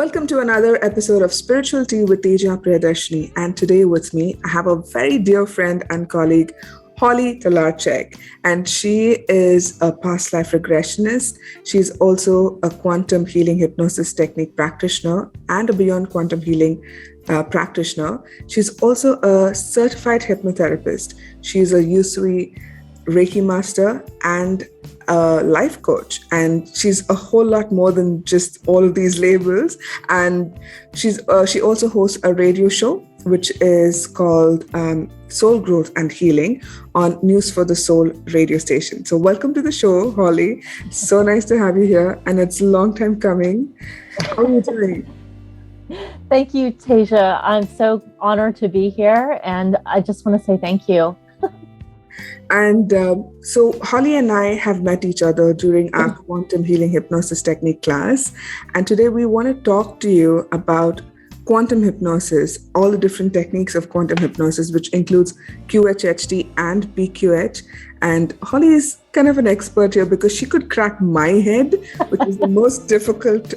Welcome to another episode of Spiritual Tea with Teja Priyadarshini. And today with me, I have a very dear friend and colleague, Holly Talarchyk. And she is a past life regressionist. She's also a quantum healing hypnosis technique practitioner and a beyond quantum healing practitioner. She's also a certified hypnotherapist. She's a Usui Reiki Master and a life coach, and she's a whole lot more than just all of these labels. And she also hosts a radio show which is called Soul Growth and Healing on News for the Soul radio station. So welcome to the show, Holly. So nice to have you here, and it's a long time coming. How are you doing? Thank you, Teja. I'm so honored to be here, and I just want to say thank you. And so Holly and I have met each other during our quantum healing hypnosis technique class. And today we want to talk to you about quantum hypnosis, all the different techniques of quantum hypnosis, which includes QHHT and BQH. And Holly is kind of an expert here because she could crack my head, which is the most difficult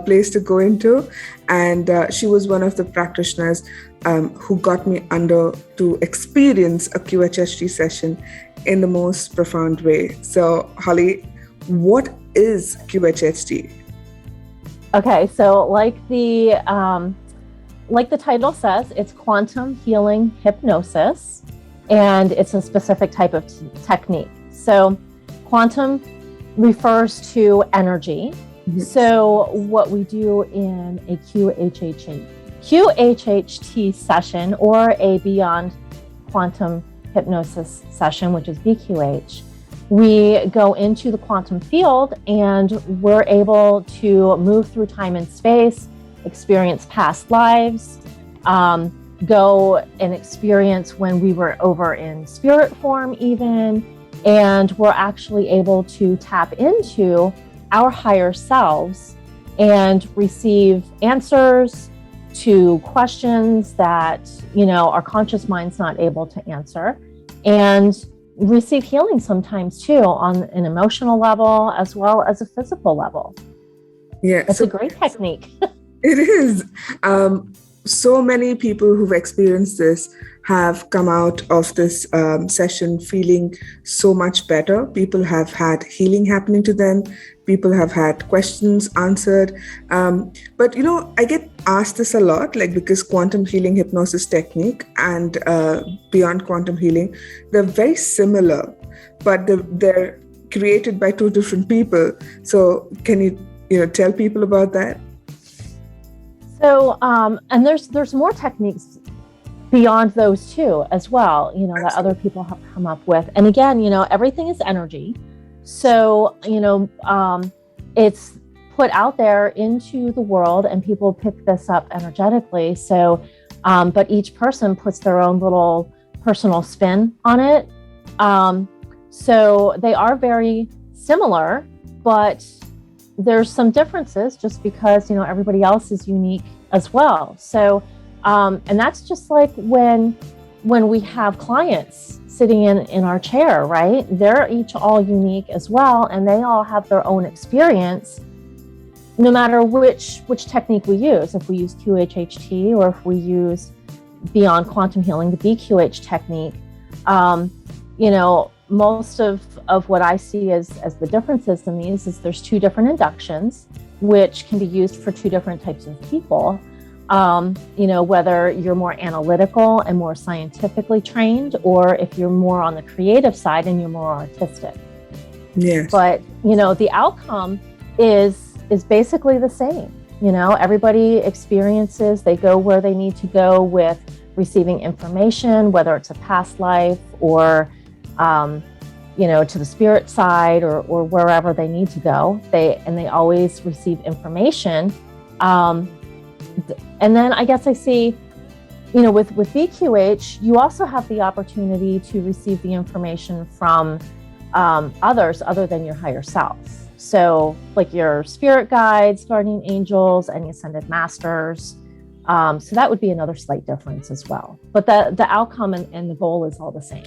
place to go into. And she was one of the practitioners who got me under to experience a QHHT session in the most profound way. So, Holly, what is QHHT? Okay, so like the title says, it's quantum healing hypnosis, and it's a specific type of technique. So, quantum refers to energy. Mm-hmm. So, what we do in a QHHT session or a beyond quantum hypnosis session, which is BQH, we go into the quantum field and we're able to move through time and space, experience past lives, go and experience when we were over in spirit form even, and we're actually able to tap into our higher selves and receive answers to questions that, our conscious mind's not able to answer, and receive healing sometimes too on an emotional level as well as a physical level. Yeah, it's a great technique. It is. So many people who've experienced this have come out of this session feeling so much better. People have had healing happening to them. People have had questions answered. But, I get asked this a lot, because quantum healing hypnosis technique and beyond quantum healing, they're very similar, but they're created by two different people. So can you tell people about that? So, and there's more techniques beyond those two as well, that other people have come up with. And again, everything is energy. So, it's put out there into the world and people pick this up energetically. So, but each person puts their own little personal spin on it. So they are very similar, but there's some differences just because, everybody else is unique as well. So, and that's just like when we have clients sitting in our chair, right? They're each all unique as well, and they all have their own experience, no matter which technique we use. If we use QHHT or if we use beyond quantum healing, the BQH technique, most of what I see as the differences in these is there's two different inductions, which can be used for two different types of people. Whether you're more analytical and more scientifically trained, or if you're more on the creative side and you're more artistic. Yes. But, the outcome is basically the same. Everybody experiences, they go where they need to go with receiving information, whether it's a past life or, to the spirit side or wherever they need to go. They always receive information. And then I guess I see, with BQH, you also have the opportunity to receive the information from others other than your higher self. So like your spirit guides, guardian angels, and ascended masters. So that would be another slight difference as well. But the outcome and the goal is all the same.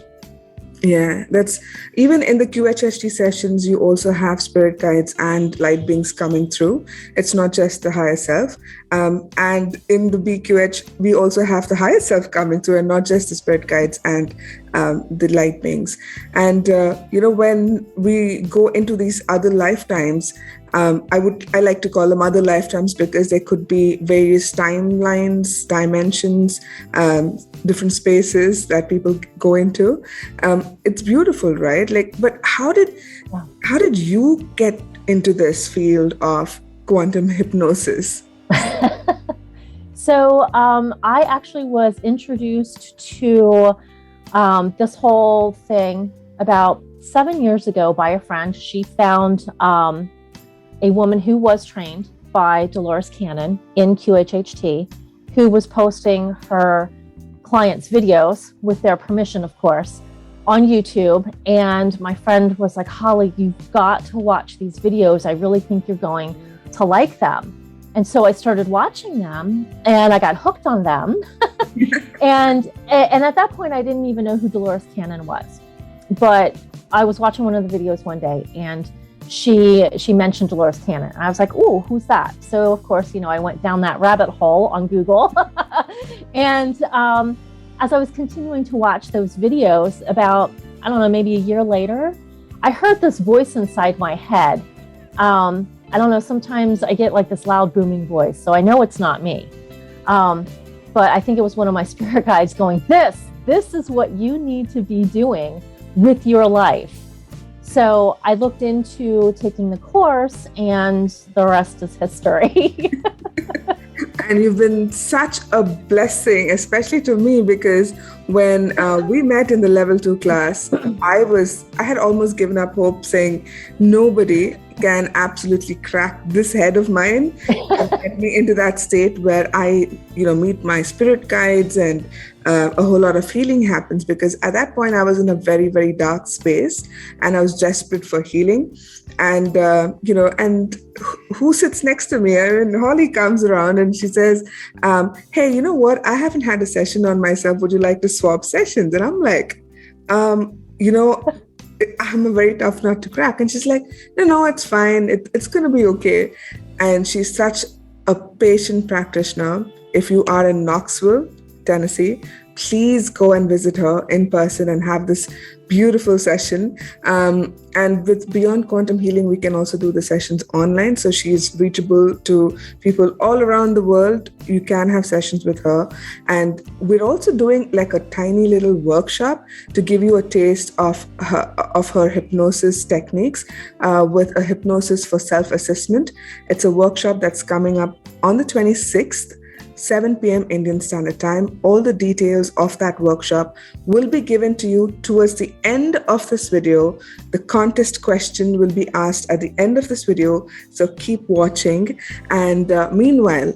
Yeah, that's even in the QHHT sessions, you also have spirit guides and light beings coming through. It's not just the higher self. And in the BQH, we also have the higher self coming through and not just the spirit guides and the light beings. And, when we go into these other lifetimes, I like to call them other lifetimes because there could be various timelines, dimensions, different spaces that people go into. It's beautiful, right? But how did you get into this field of quantum hypnosis? So I actually was introduced to this whole thing about 7 years ago by a friend. She found a woman who was trained by Dolores Cannon in QHHT, who was posting her clients' videos with their permission, of course, on YouTube. And my friend was like, Holly, you've got to watch these videos. I really think you're going to like them. And so I started watching them and I got hooked on them. and at that point, I didn't even know who Dolores Cannon was. But I was watching one of the videos one day and she mentioned Dolores Cannon. And I was like, oh, who's that? So of course, I went down that rabbit hole on Google. And as I was continuing to watch those videos, about, I don't know, maybe a year later, I heard this voice inside my head. I don't know, sometimes I get like this loud booming voice, so I know it's not me. But I think it was one of my spirit guides going, this is what you need to be doing with your life. So I looked into taking the course and the rest is history. And you've been such a blessing, especially to me, because when we met in the level 2 class, I had almost given up hope, saying nobody can absolutely crack this head of mine and get me into that state where I, meet my spirit guides and a whole lot of healing happens. Because at that point I was in a very, very dark space and I was desperate for healing. And, and who sits next to me? I mean, Holly comes around and she says, hey, you know what? I haven't had a session on myself. Would you like to swap sessions? And I'm like, I'm a very tough nut to crack. And she's like, no, it's fine. It's going to be okay. And she's such a patient practitioner. If you are in Knoxville, Tennessee, please go and visit her in person and have this beautiful session. And with Beyond Quantum Healing, we can also do the sessions online. So she's reachable to people all around the world. You can have sessions with her. And we're also doing like a tiny little workshop to give you a taste of her hypnosis techniques with a hypnosis for self-assessment. It's a workshop that's coming up on the 26th. 7 p.m. Indian Standard Time. All the details of that workshop will be given to you towards the end of this video. The contest question will be asked at the end of this video, so keep watching. And meanwhile,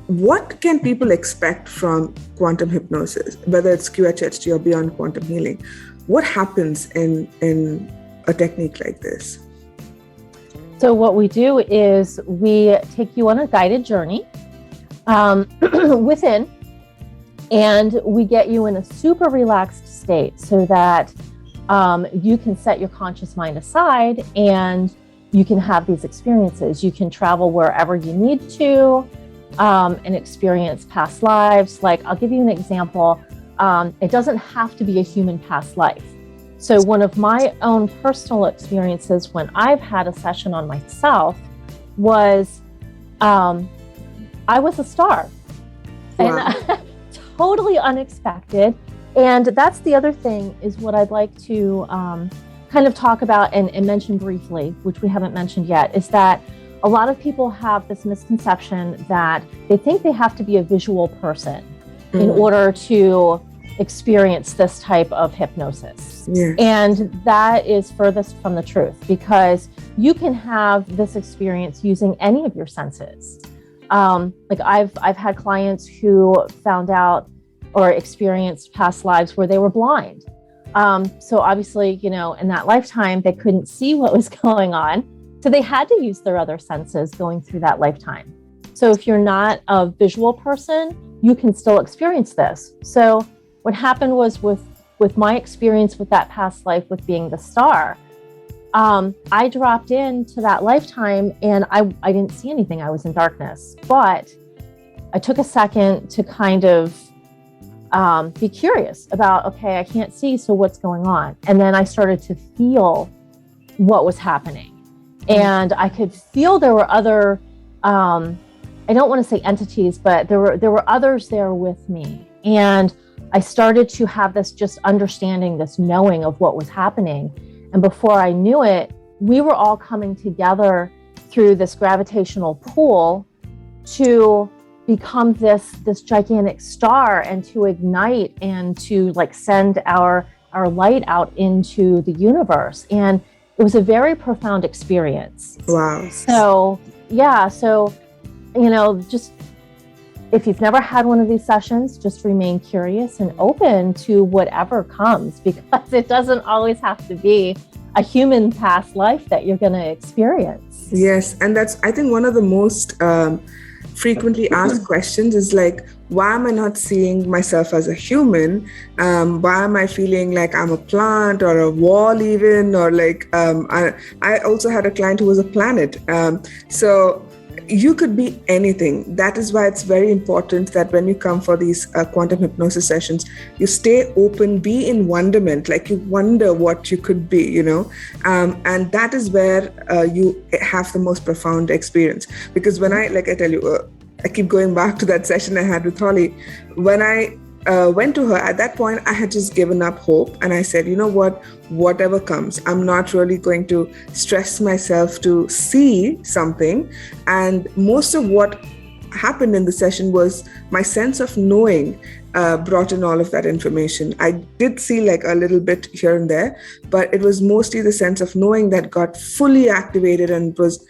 what can people expect from quantum hypnosis, whether it's QHHT or Beyond Quantum Healing? What happens in a technique like this? So what we do is we take you on a guided journey within, and we get you in a super relaxed state so that you can set your conscious mind aside and you can have these experiences. You can travel wherever you need to and experience past lives. Like, I'll give you an example. It doesn't have to be a human past life. So one of my own personal experiences when I've had a session on myself was I was a star. Wow. And totally unexpected. And that's the other thing, is what I'd like to kind of talk about and mention briefly, which we haven't mentioned yet, is that a lot of people have this misconception that they think they have to be a visual person in order to experience this type of hypnosis. Yeah. And that is furthest from the truth, because you can have this experience using any of your senses. Like I've had clients who found out or experienced past lives where they were blind. So obviously, in that lifetime, they couldn't see what was going on. So they had to use their other senses going through that lifetime. So if you're not a visual person, you can still experience this. So what happened was with with my experience with that past life with being the star, I dropped into that lifetime and I didn't see anything. I was in darkness, but I took a second to kind of be curious about, okay, I can't see, so what's going on? And then I started to feel what was happening. And I could feel there were other, I don't want to say entities, but there were others there with me. And I started to have this just understanding, this knowing of what was happening. And before I knew it, we were all coming together through this gravitational pull to become this gigantic star and to ignite and to like send our light out into the universe. And it was a very profound experience. Wow. So just if you've never had one of these sessions, just remain curious and open to whatever comes, because it doesn't always have to be a human past life that you're going to experience. Yes. And that's, I think, one of the most frequently asked questions is like, why am I not seeing myself as a human? Why am I feeling like I'm a plant or a wall even? Or like, I also had a client who was a planet. So you could be anything. That is why it's very important that when you come for these quantum hypnosis sessions, you stay open, be in wonderment, like you wonder what you could be, and that is where you have the most profound experience. Because when I tell you, I keep going back to that session I had with Holly. When I went to her, at that point, I had just given up hope. And I said, you know what, whatever comes, I'm not really going to stress myself to see something. And most of what happened in the session was my sense of knowing brought in all of that information. I did see like a little bit here and there, but it was mostly the sense of knowing that got fully activated and was,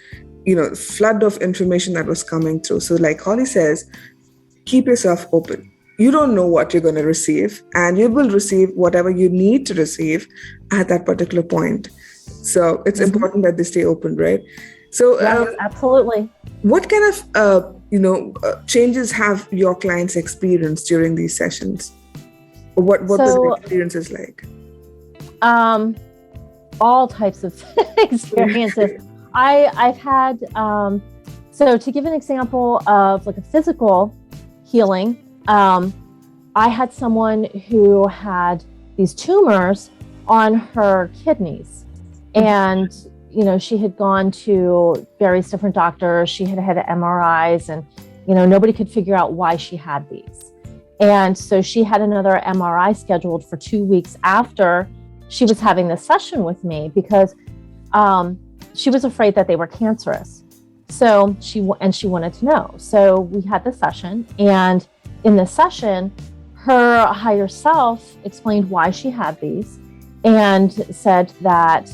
flood of information that was coming through. So like Holly says, keep yourself open. You don't know what you're going to receive, and you will receive whatever you need to receive at that particular point. So it's important that they stay open, right? So yes, absolutely. What kind of changes have your clients experienced during these sessions? Or what the experiences like? All types of experiences. I've had so to give an example of like a physical healing. I had someone who had these tumors on her kidneys, and she had gone to various different doctors. She had had MRIs, and nobody could figure out why she had these. And so she had another MRI scheduled for 2 weeks after she was having this session with me, because she was afraid that they were cancerous. So she wanted to know. So we had the session, and in this session, her higher self explained why she had these and said that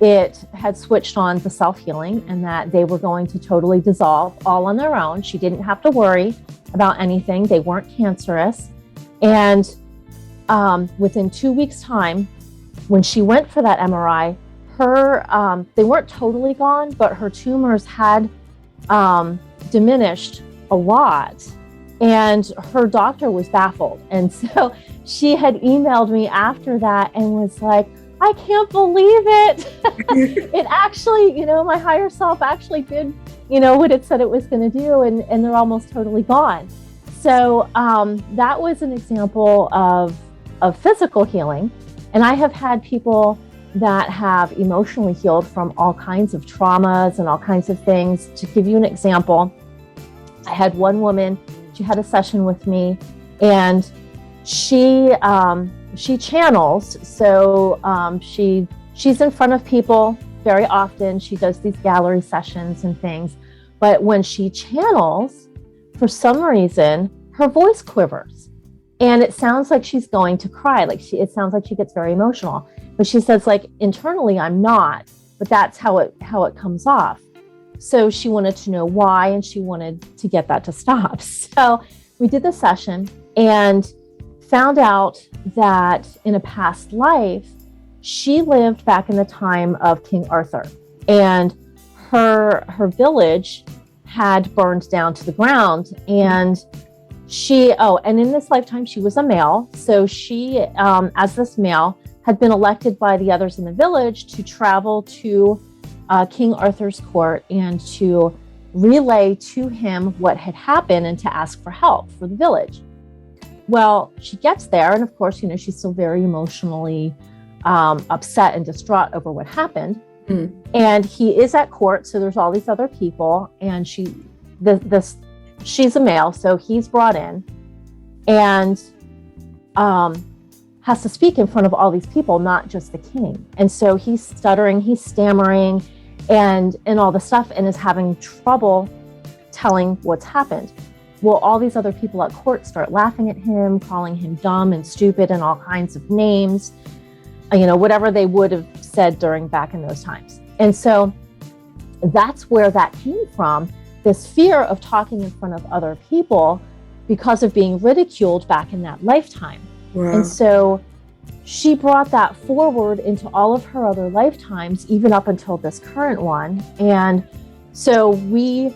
it had switched on the self-healing and that they were going to totally dissolve all on their own. She didn't have to worry about anything. They weren't cancerous. And within 2 weeks' time, when she went for that MRI, they weren't totally gone, but her tumors had diminished a lot. And her doctor was baffled. And so she had emailed me after that and was like, I can't believe it. It actually, my higher self actually did, what it said it was going to do. And they're almost totally gone. So that was an example of physical healing. And I have had people that have emotionally healed from all kinds of traumas and all kinds of things. To give you an example, I had one woman. She had a session with me, and she channels. So she's in front of people very often. She does these gallery sessions and things. But when she channels, for some reason, her voice quivers, and it sounds like she's going to cry. It sounds like she gets very emotional. But she says, like, internally, I'm not. But that's how it comes off. So she wanted to know why, and she wanted to get that to stop. So we did the session and found out that in a past life, she lived back in the time of King Arthur, and her village had burned down to the ground, and And in this lifetime, she was a male. So she, as this male, had been elected by the others in the village to travel to King Arthur's court and to relay to him what had happened and to ask for help for the village. Well, she gets there, and of course, she's still very emotionally upset and distraught over what happened. And he is at court, so there's all these other people, and she's a male, so he's brought in and has to speak in front of all these people, not just the king. And so he's stuttering, he's stammering, and all the stuff, and is having trouble telling what's happened. Well, all these other people at court start laughing at him, calling him dumb and stupid and all kinds of names, whatever they would have said back in those times. And so that's where that came from, this fear of talking in front of other people because of being ridiculed back in that lifetime. Wow. And so she brought that forward into all of her other lifetimes, even up until this current one. And so we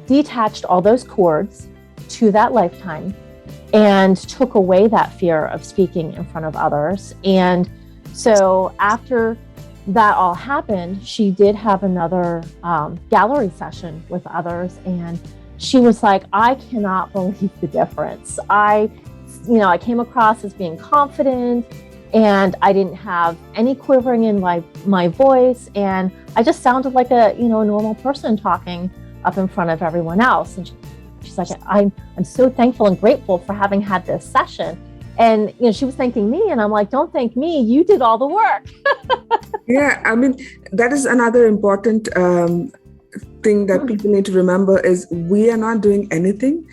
detached all those cords to that lifetime and took away that fear of speaking in front of others. And so after that all happened, she did have another gallery session with others. And she was like, I cannot believe the difference. I came across as being confident, and I didn't have any quivering in my voice. And I just sounded like a normal person talking up in front of everyone else. And she's like, I'm so thankful and grateful for having had this session. And she was thanking me, and I'm like, don't thank me, you did all the work. Yeah, I mean, that is another important thing that people need to remember is we are not doing anything.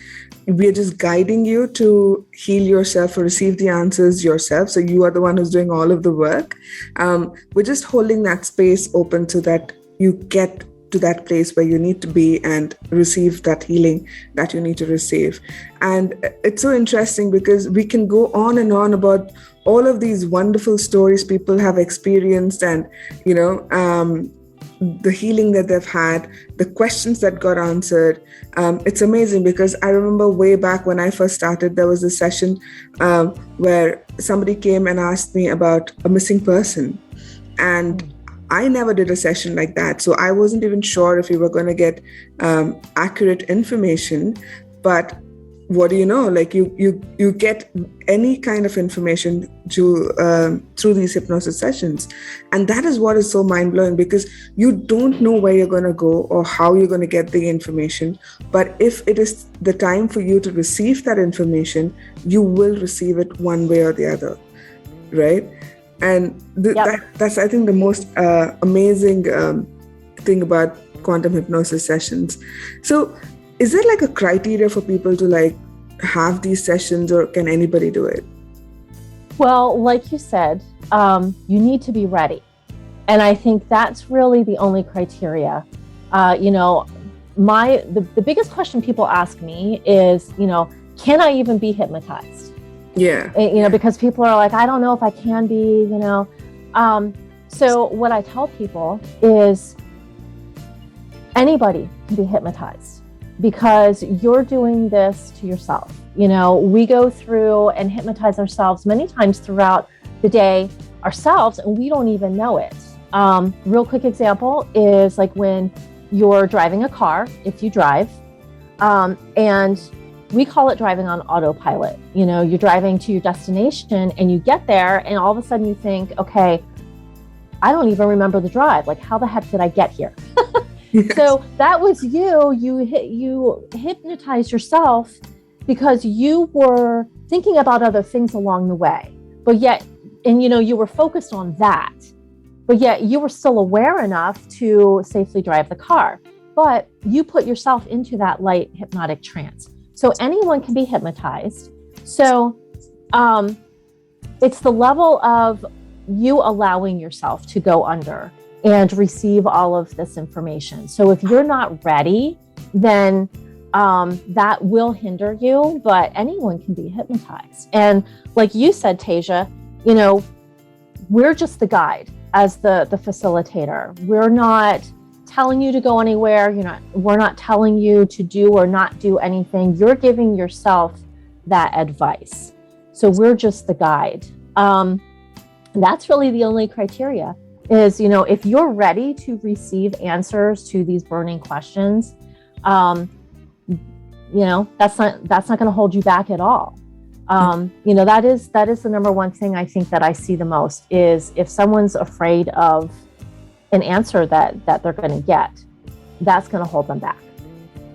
We are just guiding you to heal yourself or receive the answers yourself. So you are the one who's doing all of the work. We're just holding that space open so that you get to that place where you need to be and receive that healing that you need to receive. And it's so interesting because we can go on and on about all of these wonderful stories people have experienced, and the healing that they've had, the questions that got answered. It's amazing because I remember way back when I first started, there was a session where somebody came and asked me about a missing person. And I never did a session like that. So I wasn't even sure if we were going to get accurate information. But what do you know? Like you get any kind of information through these hypnosis sessions. And that is what is so mind-blowing, because you don't know where you're going to go or how you're going to get the information. But if it is the time for you to receive that information, you will receive it one way or the other, right? And that's, I think, the most amazing thing about quantum hypnosis sessions. So is there like a criteria for people to like have these sessions, or can anybody do it? Well, like you said, you need to be ready. And I think that's really the only criteria. The biggest question people ask me is, can I even be hypnotized? Yeah. Because people are like, I don't know if I can be, So what I tell people is anybody can be hypnotized, because you're doing this to yourself. We go through and hypnotize ourselves many times throughout the day ourselves, and we don't even know it. Real quick example is like when you're driving a car, if you drive, and we call it driving on autopilot. You're driving to your destination and you get there and all of a sudden you think, okay, I don't even remember the drive. Like, how the heck did I get here? Yes. So that was you hypnotized yourself because you were thinking about other things along the way, but yet, you were focused on that, but yet you were still aware enough to safely drive the car, but you put yourself into that light hypnotic trance. So anyone can be hypnotized. So it's the level of you allowing yourself to go under and receive all of this information. So if you're not ready, then that will hinder you, but anyone can be hypnotized. And like you said, Teja, we're just the guide as the facilitator. We're not telling you to go anywhere. We're not telling you to do or not do anything. You're giving yourself that advice. So we're just the guide. That's really the only criteria is, if you're ready to receive answers to these burning questions, that's not going to hold you back at all. That is the number one thing I think that I see the most is if someone's afraid of an answer that they're going to get, that's going to hold them back.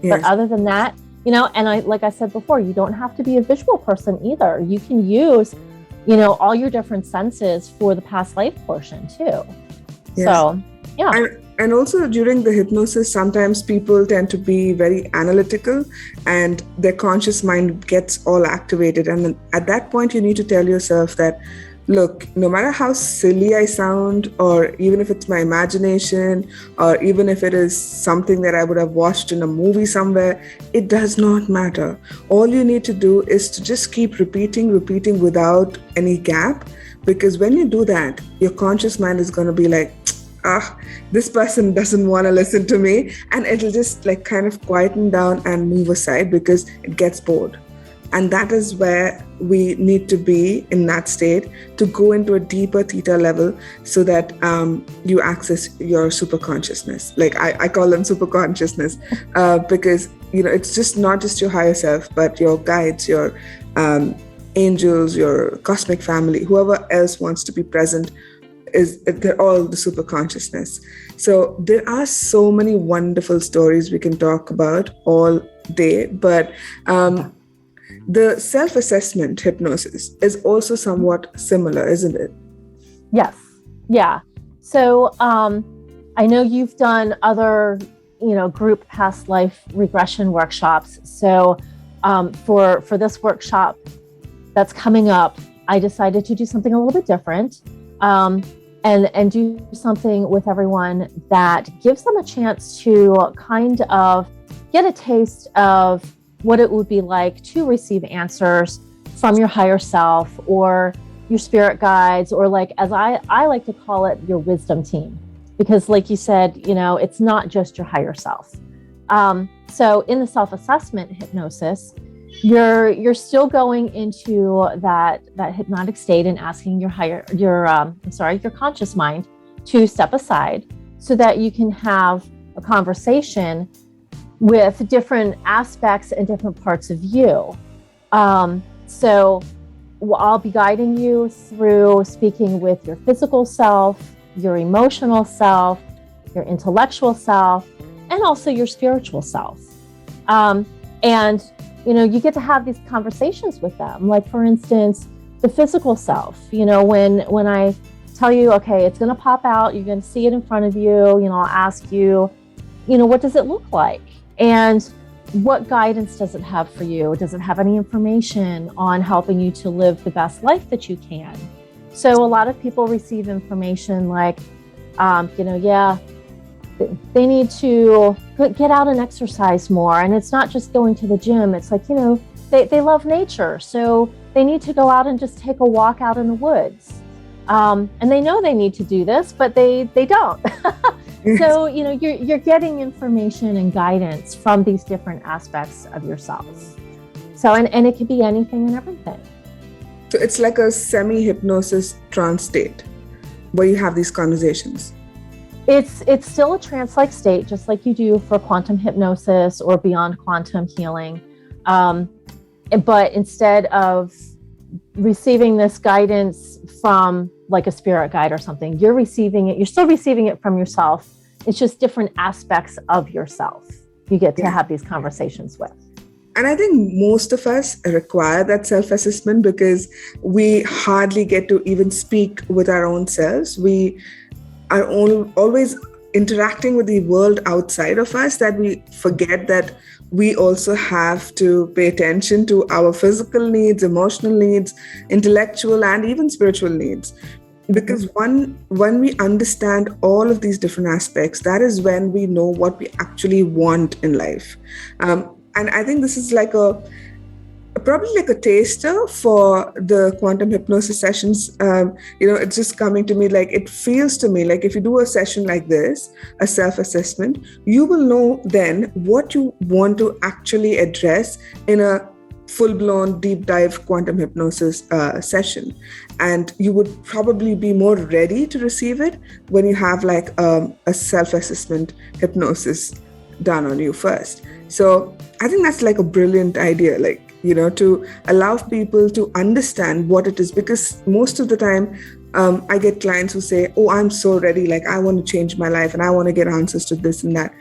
Yes. But other than that, and like I said before, you don't have to be a visual person either. You can use, all your different senses for the past life portion too. Yes. So, yeah. And also during the hypnosis, sometimes people tend to be very analytical and their conscious mind gets all activated. And at that point, you need to tell yourself that, look, no matter how silly I sound, or even if it's my imagination, or even if it is something that I would have watched in a movie somewhere, it does not matter. All you need to do is to just keep repeating without any gap. Because when you do that, your conscious mind is going to be like, this person doesn't want to listen to me. And it'll just like kind of quieten down and move aside because it gets bored. And that is where we need to be in that state to go into a deeper theta level so that you access your super consciousness. Like I call them super consciousness because, it's just not just your higher self, but your guides, your angels, your cosmic family, whoever else wants to be present. They're all the super consciousness. So there are so many wonderful stories we can talk about all day, but the self-assessment hypnosis is also somewhat similar, isn't it? Yes. Yeah. So I know you've done other, group past life regression workshops. So for this workshop that's coming up, I decided to do something a little bit different. And do something with everyone that gives them a chance to kind of get a taste of what it would be like to receive answers from your higher self or your spirit guides, or like, as I like to call it, your wisdom team. Because like you said, it's not just your higher self. So in the self-assessment hypnosis, you're still going into that hypnotic state and asking your conscious mind to step aside so that you can have a conversation with different aspects and different parts of you. So I'll be guiding you through speaking with your physical self, your emotional self, your intellectual self, and also your spiritual self. And you get to have these conversations with them. Like, for instance, the physical self, when I tell you, okay, it's going to pop out, you're going to see it in front of you, I'll ask you, what does it look like? And what guidance does it have for you? Does it have any information on helping you to live the best life that you can? So a lot of people receive information like, they need to get out and exercise more. And it's not just going to the gym. It's like, they love nature. So they need to go out and just take a walk out in the woods. And they know they need to do this, but they don't. So, you're getting information and guidance from these different aspects of yourselves. So, and it could be anything and everything. So it's like a semi-hypnosis trance state where you have these conversations. It's still a trance-like state, just like you do for quantum hypnosis or beyond quantum healing. But instead of receiving this guidance from like a spirit guide or something, you're still receiving it from yourself. It's just different aspects of yourself you get to have these conversations with. And I think most of us require that self-assessment because we hardly get to even speak with our own selves. We are always interacting with the world outside of us that we forget that we also have to pay attention to our physical needs, emotional needs, intellectual, and even spiritual needs. Because when we understand all of these different aspects, that is when we know what we actually want in life. And I think this is like probably like a taster for the quantum hypnosis sessions. It's just coming to me like, it feels to me like if you do a session like this, a self-assessment, you will know then what you want to actually address in a full-blown deep dive quantum hypnosis session, and you would probably be more ready to receive it when you have like a self-assessment hypnosis done on you first. So I think that's like a brilliant idea, like, to allow people to understand what it is, because most of the time I get clients who say, oh, I'm so ready, like I want to change my life and I want to get answers to this and that.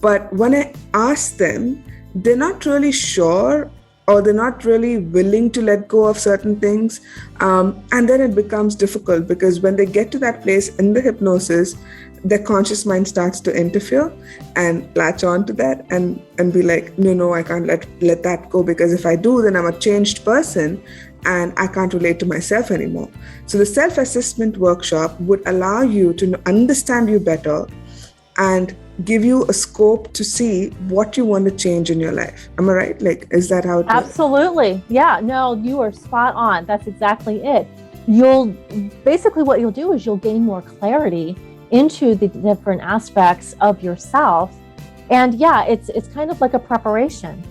But when I ask them, they're not really sure, or they're not really willing to let go of certain things. And then it becomes difficult, because when they get to that place in the hypnosis, their conscious mind starts to interfere and latch on to that and be like, no, I can't let that go, because if I do, then I'm a changed person and I can't relate to myself anymore. So the self-assessment workshop would allow you to understand you better and give you a scope to see what you want to change in your life. Am I right? Like, is that how it works? Absolutely. Yeah, no, you are spot on. That's exactly it. What you'll do is you'll gain more clarity into the different aspects of yourself. And yeah, it's kind of like a preparation,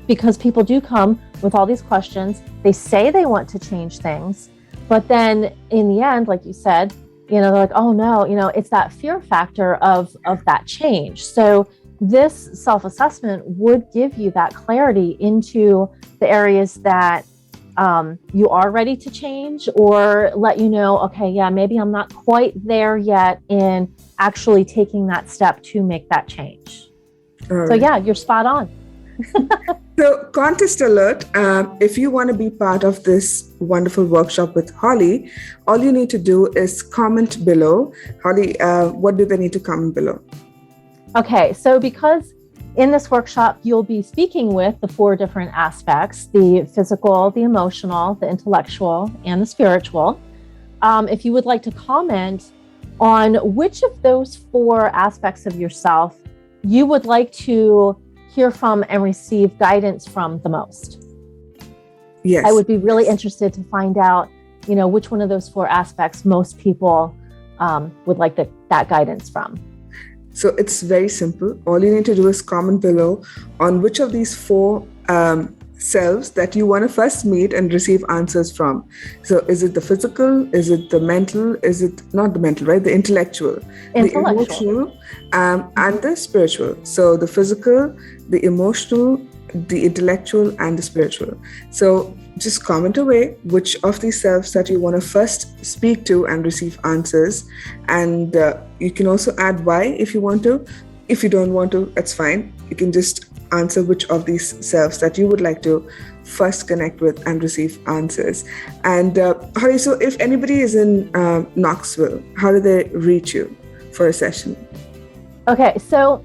because people do come with all these questions. They say they want to change things, but then in the end, like you said, they're like, oh no, it's that fear factor of that change. So this self-assessment would give you that clarity into the areas that you are ready to change, or let you know, okay, yeah, maybe I'm not quite there yet in actually taking that step to make that change. So yeah, you're spot on. So contest alert, if you want to be part of this wonderful workshop with Holly, all you need to do is comment below. Holly, what do they need to comment below? Okay, so because in this workshop, you'll be speaking with the 4 different aspects: the physical, the emotional, the intellectual, and the spiritual. If you would like to comment on which of those 4 aspects of yourself you would like to hear from and receive guidance from the most. Yes. I would be really interested to find out, which one of those 4 aspects most people would like that guidance from. So it's very simple. All you need to do is comment below on which of these 4 selves that you want to first meet and receive answers from. So is it the physical? Is it the mental? Is it not the mental, right? The intellectual. The emotional, and the spiritual. So the physical, the emotional, the intellectual, and the spiritual. So just comment away which of these selves that you want to first speak to and receive answers. And you can also add why if you want to. If you don't want to, that's fine. You can just answer which of these selves that you would like to first connect with and receive answers. And Hari, so if anybody is in Knoxville, how do they reach you for a session? Okay, so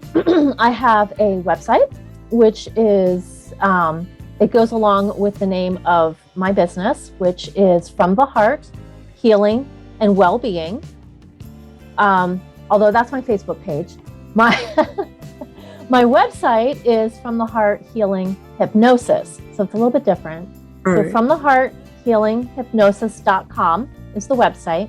I have a website, which is, it goes along with the name of my business, which is From the Heart, Healing and Well-Being. Although that's my Facebook page. My website is From the Heart Healing Hypnosis. So it's a little bit different. So From the Heart Healing Hypnosis.com is the website.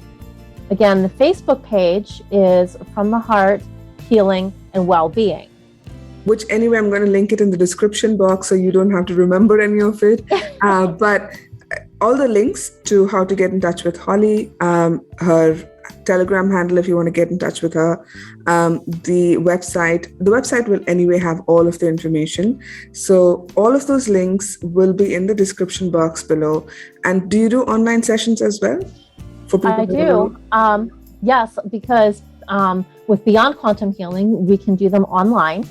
Again, the Facebook page is From the Heart Healing and Well-Being. Which anyway, I'm going to link it in the description box so you don't have to remember any of it. But all the links to how to get in touch with Holly, her Telegram handle if you want to get in touch with her, the website will anyway have all of the information. So all of those links will be in the description box below. And do you do online sessions as well? For people I do. Yes, because with Beyond Quantum Healing, we can do them online.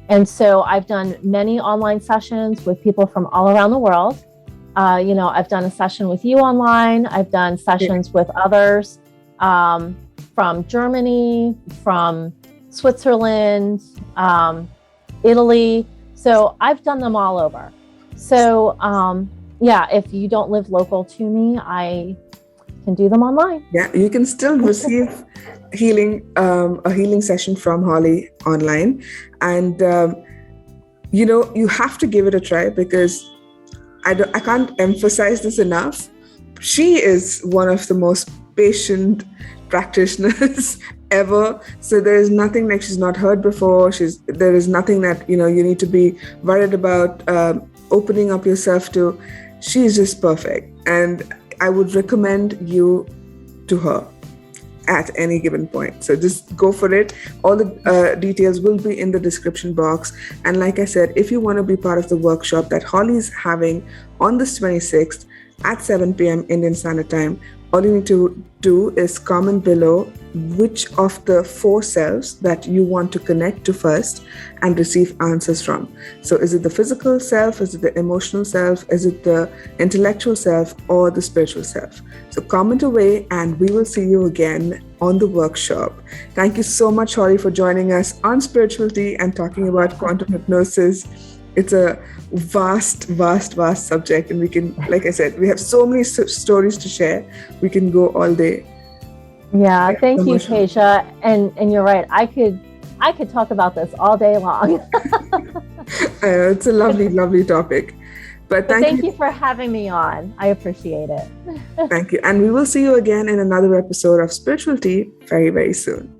And so I've done many online sessions with people from all around the world. I've done a session with you online. I've done sessions with others from Germany, from Switzerland, Italy. So I've done them all over. So if you don't live local to me, I can do them online. Yeah, you can still receive a healing session from Holly online. And, you have to give it a try, because I can't emphasize this enough. She is one of the most patient practitioners ever. So there is nothing like she's not heard before. There is nothing that, you need to be worried about. opening up yourself to, she's just perfect. And I would recommend you to her at any given point. So just go for it. All the details will be in the description box. And like I said, if you want to be part of the workshop that Holly's having on this 26th at 7 p.m. Indian Standard Time, all you need to do is comment below which of the 4 selves that you want to connect to first and receive answers from. So is it the physical self? Is it the emotional self? Is it the intellectual self or the spiritual self? So comment away and we will see you again on the workshop. Thank you so much, Holly, for joining us on Spirituality and talking about quantum hypnosis. It's a vast subject, and we can, like I said, we have so many stories to share. We can go all day. Yeah, thank you, Teja. And you're right. I could talk about this all day long. It's a lovely topic. But thank you for having me on. I appreciate it. Thank you. And we will see you again in another episode of Spirituality very, very soon.